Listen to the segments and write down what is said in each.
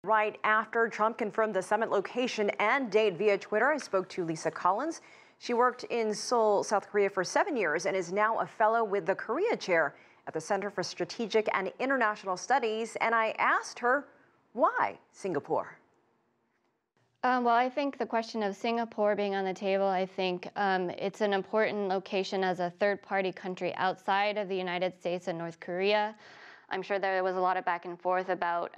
Right after Trump confirmed the summit location and date via Twitter, I spoke to Lisa Collins. She worked in Seoul, South Korea for 7 years and is now a fellow with the Korea Chair at the Center for Strategic and International Studies. And I asked her, why Singapore? Well, I think the question of Singapore being on the table, I think it's an important location as a third-party country outside of the United States and North Korea. I'm sure there was a lot of back and forth about,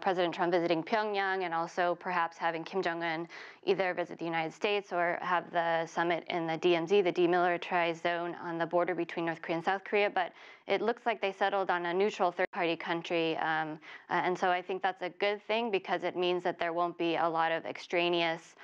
President Trump visiting Pyongyang and also perhaps having Kim Jong Un either visit the United States or have the summit in the DMZ, the demilitarized zone on the border between North Korea and South Korea. But it looks like they settled on a neutral third-party country. And so I think that's a good thing because it means that there won't be a lot of extraneous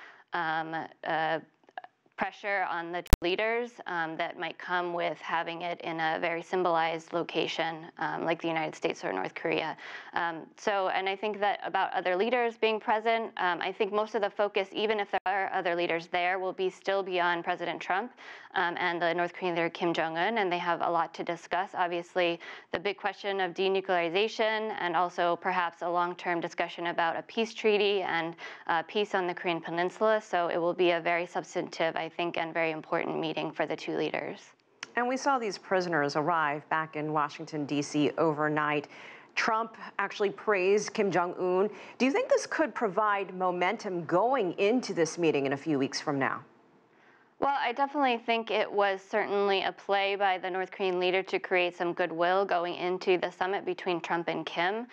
pressure on the leaders that might come with having it in a very symbolized location like the United States or North Korea. And I think that about other leaders being present, I think most of the focus, even if there are other leaders there, will still be on President Trump and the North Korean leader Kim Jong Un, and they have a lot to discuss. Obviously, the big question of denuclearization and also perhaps a long-term discussion about a peace treaty and peace on the Korean Peninsula. So it will be a very substantive, I think, and very important meeting for the two leaders. And we saw these prisoners arrive back in Washington, D.C. overnight. Trump actually praised Kim Jong Un. Do you think this could provide momentum going into this meeting in a few weeks from now? Well, I definitely think it was certainly a play by the North Korean leader to create some goodwill going into the summit between Trump and Kim.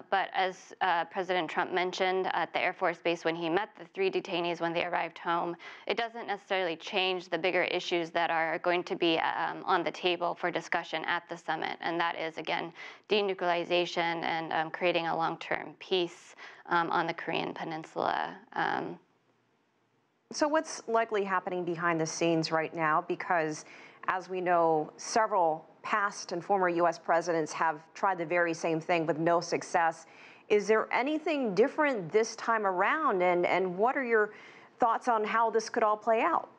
But as President Trump mentioned at the Air Force Base when he met the 3 detainees when they arrived home, it doesn't necessarily change the bigger issues that are going to be on the table for discussion at the summit. And that is, again, denuclearization and creating a long-term peace on the Korean Peninsula. So what's likely happening behind the scenes right now? Because as we know, several past and former U.S. presidents have tried the very same thing with no success. Is there anything different this time around? And what are your thoughts on how this could all play out?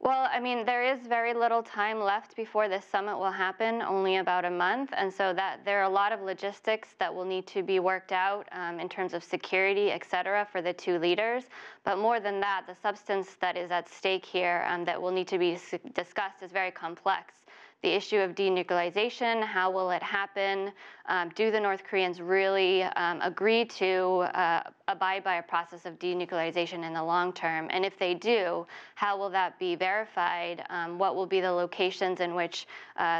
Well, I mean, there is very little time left before this summit will happen, only about a month. And so that there are a lot of logistics that will need to be worked out in terms of security, et cetera, for the two leaders. But more than that, the substance that is at stake here that will need to be discussed is very complex. The issue of denuclearization, how will it happen? Do the North Koreans really agree to abide by a process of denuclearization in the long term? And if they do, how will that be verified? What will be the locations in which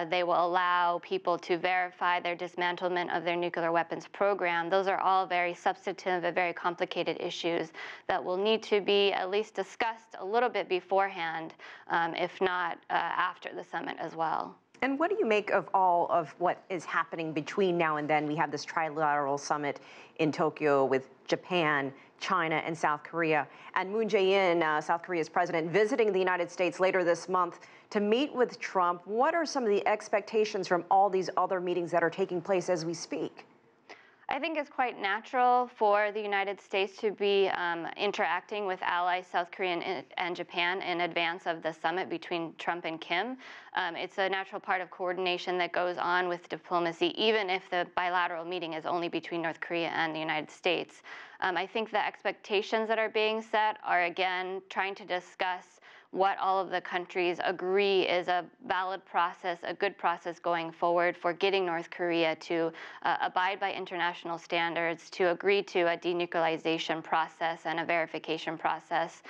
they will allow people to verify their dismantlement of their nuclear weapons program? Those are all very substantive and very complicated issues that will need to be at least discussed a little bit beforehand, if not after the summit as well. And what do you make of all of what is happening between now and then? We have this trilateral summit in Tokyo with Japan, China, and South Korea. And Moon Jae-in, South Korea's president, visiting the United States later this month to meet with Trump. What are some of the expectations from all these other meetings that are taking place as we speak? I think it's quite natural for the United States to be interacting with allies South Korea and Japan in advance of the summit between Trump and Kim. It's a natural part of coordination that goes on with diplomacy, even if the bilateral meeting is only between North Korea and the United States. I think the expectations that are being set are, again, trying to discuss what all of the countries agree is a valid process, a good process going forward for getting North Korea to abide by international standards, to agree to a denuclearization process and a verification process,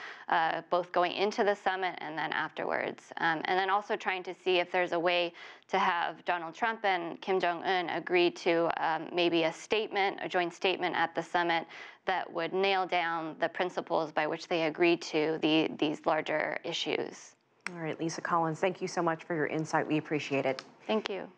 both going into the summit and then afterwards. And then also trying to see if there's a way to have Donald Trump and Kim Jong Un agree to maybe a joint statement at the summit that would nail down the principles by which they agree to these larger issues. All right, Lisa Collins, thank you so much for your insight. We appreciate it. Thank you.